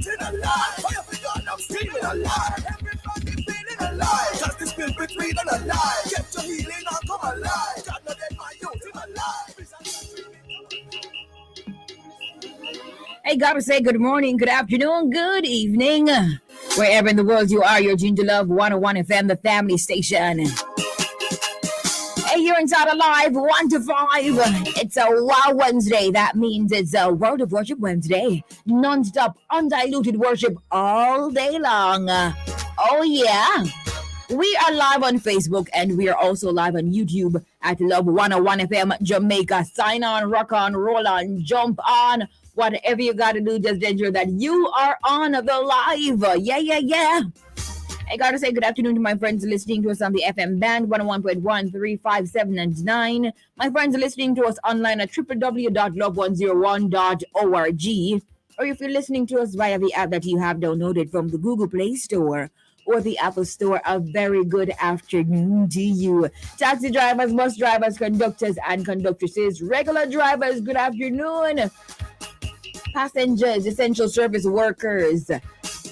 eating alive. Fire for God, I'm screaming alive. Everybody feeling alive. Just the spirit between and alive. Get your healing and come alive. God, not dead, my youth, him alive. Hey, gotta say good morning, good afternoon, good evening. Wherever in the world you are, you're tuned to Love 101 FM, the family station. Hey, you're inside Alive 1 to 5. It's a Wow Wednesday. That means it's a World of Worship Wednesday. Non-stop, undiluted worship all day long. Oh, yeah. We are live on Facebook and we are also live on YouTube at Love 101 FM Jamaica. Sign on, rock on, roll on, jump on. Whatever you got to do, just ensure that you are on the live. Yeah. I got to say good afternoon to my friends listening to us on the FM band 101.1, 3, 5, 7, and 9. My friends listening to us online at www.love101.org. Or if you're listening to us via the app that you have downloaded from the Google Play Store or the Apple Store, a very good afternoon to you. Taxi drivers, bus drivers, conductors, and conductresses, regular drivers, good afternoon. Passengers, essential service workers,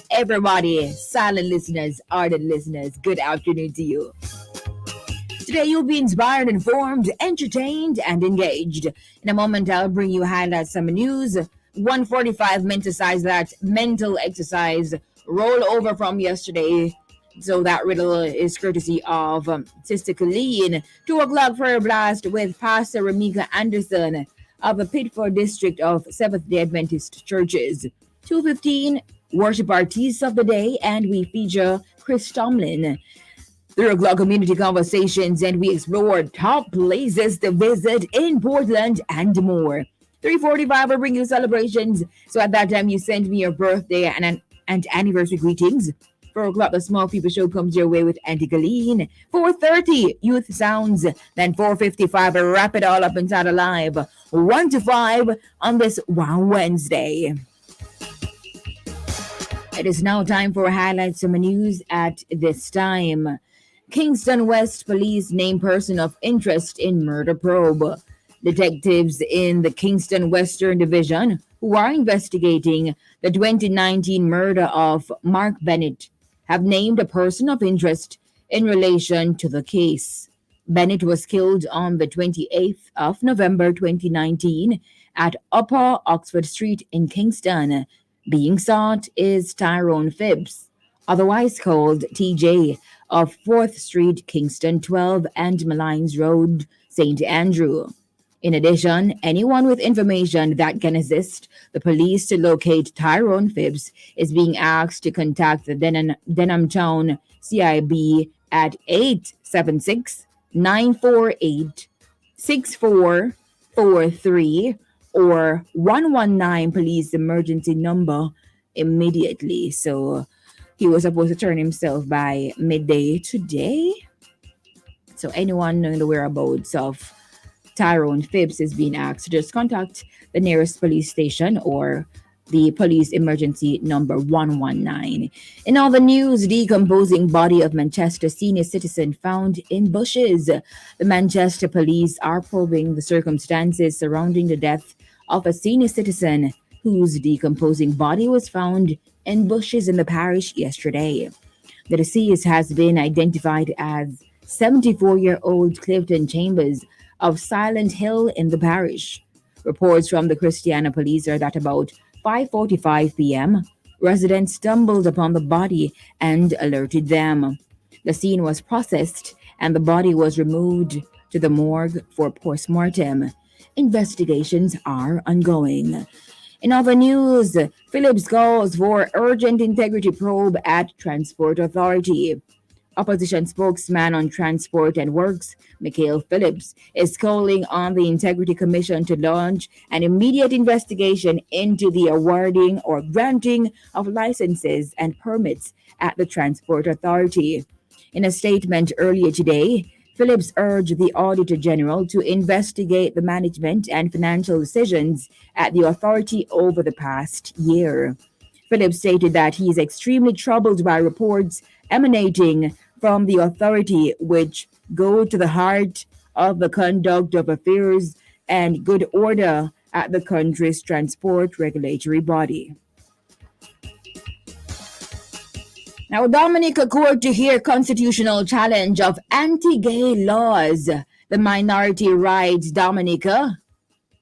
everybody, silent listeners, ardent listeners, good afternoon to you. Today you'll be inspired, informed, entertained, and engaged. In a moment, I'll bring you highlights, some news. 145 menticize that mental exercise rollover from yesterday. So that riddle is courtesy of Sister Colleen. 2 o'clock prayer blast with Pastor Ramika Anderson of the Pitford District of Seventh-day Adventist Churches. 2:15, worship artists of the day, and we feature Chris Tomlin. 3 o'clock community conversations, and we explore top places to visit in Portland and more. 3:45 will bring you celebrations, so at that time you send me your birthday and anniversary greetings. 4 o'clock, the Small People Show comes your way with Auntie Colleen. 4:30, Youth Sounds. Then 4:55, wrap it all up inside Alive 1 to 5 on this Wow Wednesday. It is now time for highlights of news at this time. Kingston West Police name person of interest in murder probe. Detectives in the Kingston Western Division, who are investigating the 2019 murder of Mark Bennett, have named a person of interest in relation to the case. Bennett was killed on the 28th of November 2019 at Upper Oxford Street in Kingston. Being sought is Tyrone Phibbs, otherwise called TJ, of 4th Street, Kingston 12 and Malines Road, St. Andrew. In addition, anyone with information that can assist the police to locate Tyrone Phibbs is being asked to contact the Denham Town CIB at 876-948-6443 or 119 police emergency number immediately. So he was supposed to turn himself by midday today. So anyone knowing the whereabouts of Tyrone Phibbs is being asked to just contact the nearest police station or the police emergency number 119. In all the news, decomposing body of Manchester senior citizen found in bushes. The Manchester police are probing the circumstances surrounding the death of a senior citizen whose decomposing body was found in bushes in the parish yesterday. The deceased has been identified as 74-year-old Clifton Chambers of Silent Hill in the parish. Reports from the Christiana police are that about 5:45 p.m., residents stumbled upon the body and alerted them. The scene was processed and the body was removed to the morgue for post-mortem. Investigations are ongoing. In other news, Phillips calls for urgent integrity probe at Transport Authority. Opposition spokesman on Transport and Works, Mikhail Phillips, is calling on the Integrity Commission to launch an immediate investigation into the awarding or granting of licenses and permits at the Transport Authority. In a statement earlier today, Phillips urged the Auditor General to investigate the management and financial decisions at the authority over the past year. Phillips stated that he is extremely troubled by reports emanating from the authority which go to the heart of the conduct of affairs and good order at the country's transport regulatory body. Now, Dominica Court to hear constitutional challenge of anti-gay laws. The minority rights Dominica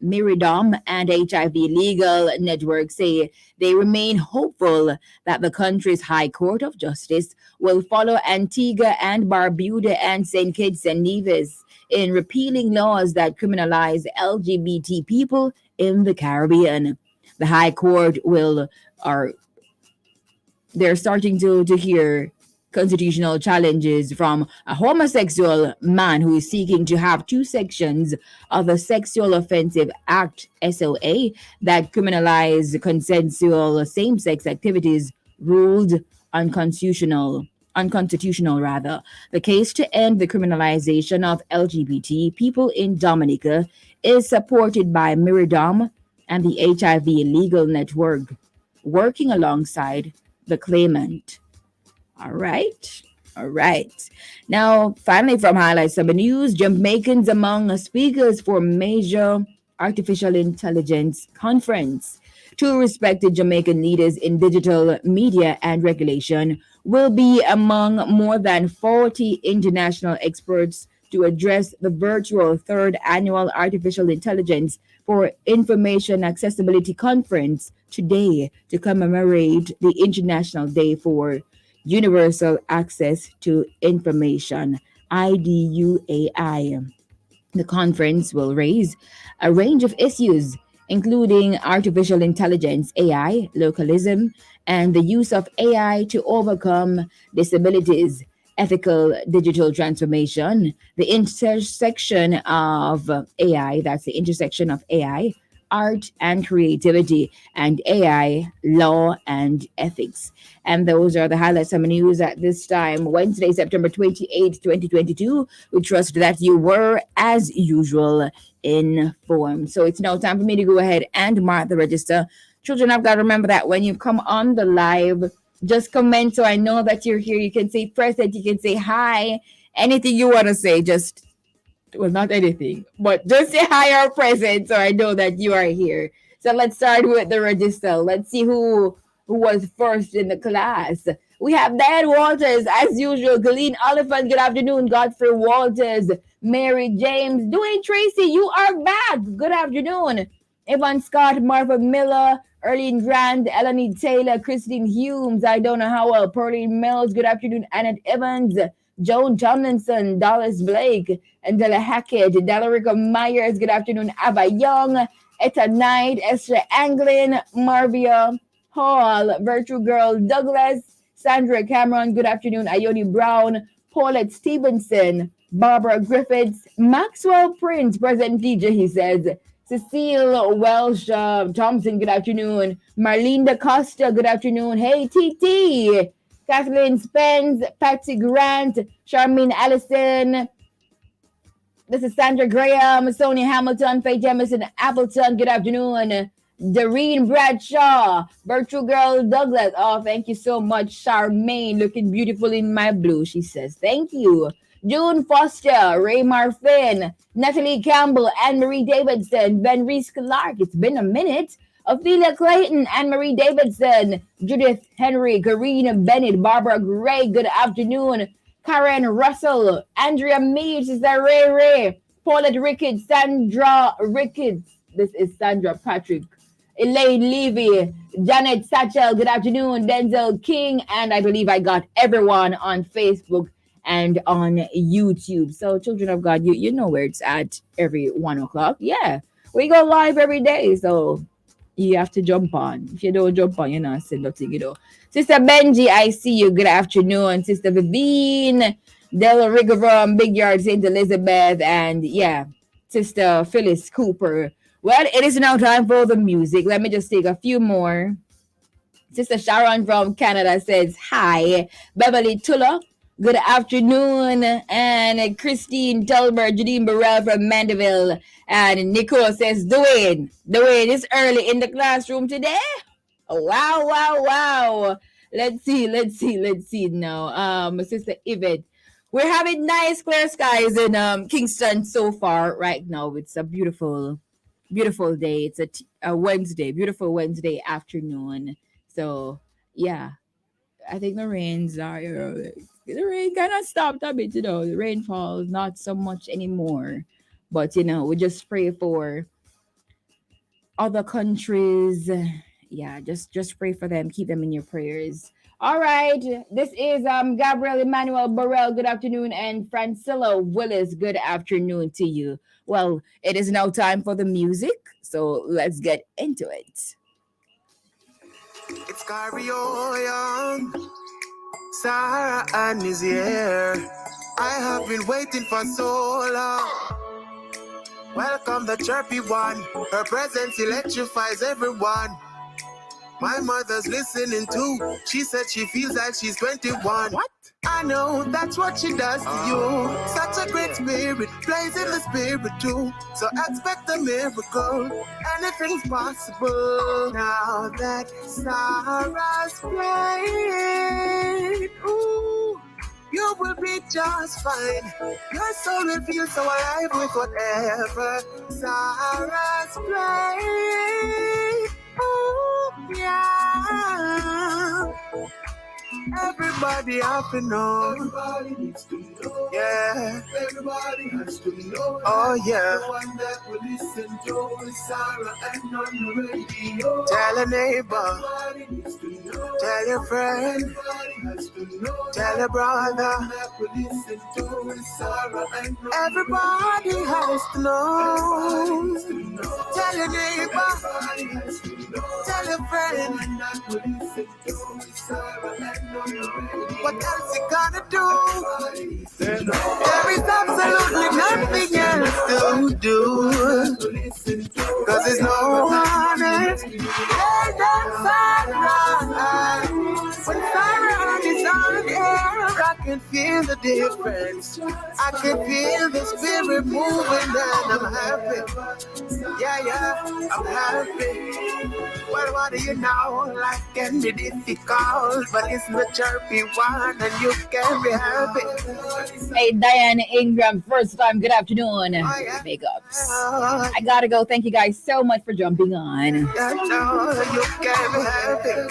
Miridom and HIV Legal Network say they remain hopeful that the country's High Court of Justice will follow Antigua and Barbuda and St. Kitts and Nevis in repealing laws that criminalize LGBT people in the Caribbean. The High Court will are they're starting to hear constitutional challenges from a homosexual man who is seeking to have two sections of the Sexual Offensive Act SOA that criminalize consensual same-sex activities ruled unconstitutional rather. The case to end the criminalization of LGBT people in Dominica is supported by Miridom and the HIV Legal Network, working alongside the claimant. All right. All right. Now, finally, from Highlights of the News, Jamaicans among speakers for major artificial intelligence conference. Two respected Jamaican leaders in digital media and regulation will be among more than 40 international experts to address the virtual third annual Artificial Intelligence for Information Accessibility Conference today to commemorate the International Day for Universal Access to Information, IDUAI. The conference will raise a range of issues, including artificial intelligence, AI, localism, and the use of AI to overcome disabilities, ethical digital transformation, the intersection of AI, that's the intersection of AI, art and creativity, and AI, law and ethics. And those are the highlights of the news at this time, Wednesday, September 28th, 2022. We trust that you were, as usual, informed. So it's now time for me to go ahead and mark the register. Children, I've got to remember that when you come on the live, just comment so I know that you're here. You can say present, you can say hi, anything you want to say, just well, not anything, but just say hi or present so I know that you are here. So let's start with the register. Let's see who was first in the class. We have Dan Walters, as usual. Colleen Oliphant, good afternoon. Godfrey Walters, Mary James, Dwayne Tracy, you are back. Good afternoon. Evan Scott, Martha Miller, Erlene Grant, Eleni Taylor, Christine Humes, I don't know how well, Pearline Mills, good afternoon. Annette Evans, Joan Tomlinson, Dallas Blake, Angela Hackett, Delarica Myers, good afternoon. Ava Young, Etta Knight, Esther Anglin, Marvia Hall, Virtue Girl Douglas, Sandra Cameron, good afternoon. Ione Brown, Paulette Stevenson, Barbara Griffiths, Maxwell Prince, present DJ, he says. Cecile Welsh Thompson, good afternoon. Marlene Costa, good afternoon. Hey, TT. Kathleen Spence, Patsy Grant, Charmaine Allison. This is Sandra Graham, Sonia Hamilton, Faye Jemison Appleton, good afternoon. Doreen Bradshaw, Virtual Girl Douglas. Oh, thank you so much, Charmaine. Looking beautiful in my blue, she says. Thank you. June Foster, Ray Marfin, Natalie Campbell, Anne-Marie Davidson, Ben Reese Clark. It's been a minute. Ophelia Clayton, Anne-Marie Davidson, Judith Henry, Karina Bennett, Barbara Gray, good afternoon. Karen Russell, Andrea Mead, Sister Ray Ray, Paulette Ricketts, Sandra Ricketts. This is Sandra Patrick. Elaine Levy, Janet Satchel, good afternoon. Denzel King, and I believe I got everyone on Facebook and on YouTube. So, children of God, you know where it's at every 1 o'clock. Yeah, we go live every day. So, you have to jump on. If you don't jump on, you're not saying nothing. Sister Benji, I see you. Good afternoon. Sister Vivine, Del Rigo from Big Yard, St. Elizabeth, and yeah, Sister Phyllis Cooper. Well, it is now time for the music. Let me just take a few more. Sister Sharon from Canada says hi. Beverly Tulla, good afternoon. And Christine Tulber, Janine Burrell from Mandeville. And Nicole says, Dwayne is early in the classroom today. Wow, wow, wow. Let's see now. Sister Yvette. We're having nice clear skies in Kingston so far right now. It's a beautiful day. It's a Wednesday, beautiful Wednesday afternoon. So, yeah, I think the rains are, the rain kind of stopped a bit, the rainfall not so much anymore. But, we just pray for other countries. Yeah, just pray for them. Keep them in your prayers. All right. This is Gabriel Emmanuel Burrell. Good afternoon. And Francilla Willis. Good afternoon to you. Well, it is now time for the music. So let's get into it. It's Cario Young. Sara-Ann is here. I have been waiting for so long. Welcome the chirpy one. Her presence electrifies everyone. My mother's listening too. She said she feels like she's 21. What? I know that's what she does to you. Such a great spirit, plays in the spirit too. So expect a miracle. Anything's possible. Now that Sarah's playing, ooh, you will be just fine. Your soul will feel so alive with whatever Sarah's playing. Oh, yeah. Everybody have to know. Everybody needs to know. Yeah. Everybody has to know. Oh, yeah. The one that will listen to is Sara-Ann on the radio. Tell a neighbor. Everybody needs to know. Tell your friend. Everybody has to know. Tell a brother. The one that will listen to is Sara-Ann. Everybody has to know. Tell your neighbor. Everybody has to know. Tell your friend. The one that will listen to is Sara-Ann. What else you gonna do? There is absolutely nothing else to do. Cause there's no one else. There's no Sara-Ann. When Sara-Ann is on air, I can feel the difference. I can feel the spirit moving and I'm happy. Yeah, I'm happy. Well, what do you know? Life can be difficult, but it's the chirpy one and you can be happy. Hey, Diane Ingram, first time. Good afternoon. Oh, yeah. Big ups. I gotta go. Thank you guys so much for jumping on. Yeah, no, you can be happy.